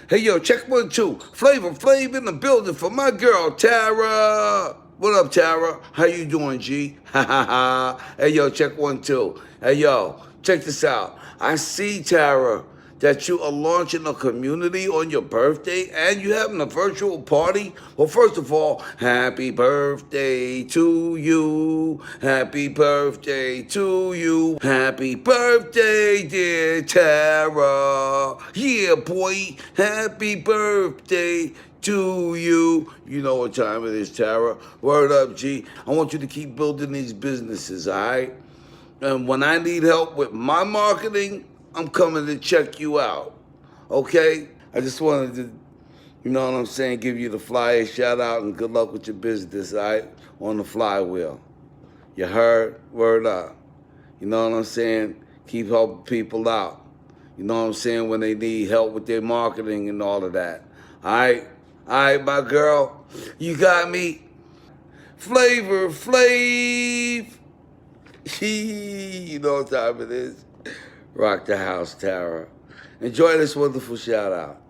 Hey, yo, check 1, 2. Flav in the building for my girl, Tara. What up, Tara? How you doing, G? Ha ha ha. Hey, yo, check 1, 2. Hey, yo, check this out. I see, Tara, that you are launching a community on your birthday and you having a virtual party. Well, first of all, happy birthday to you. Happy birthday to you. Happy birthday, dear Tara. Yeah, boy. Happy birthday to you. You know what time it is, Tara. Word up, G. I want you to keep building these businesses, all right? And when I need help with my marketing, I'm coming to check you out. Okay? I just wanted to, you know what I'm saying, give you the flyer shout out and good luck with your business, all right? On the Phlywheel. You heard? Word up. You know what I'm saying? Keep helping people out. You know what I'm saying? When they need help with their marketing and all of that. All right? All right, my girl. You got me. Flavor Flav. You know what time it is. Rock the house, Tara. Enjoy this wonderful shout out.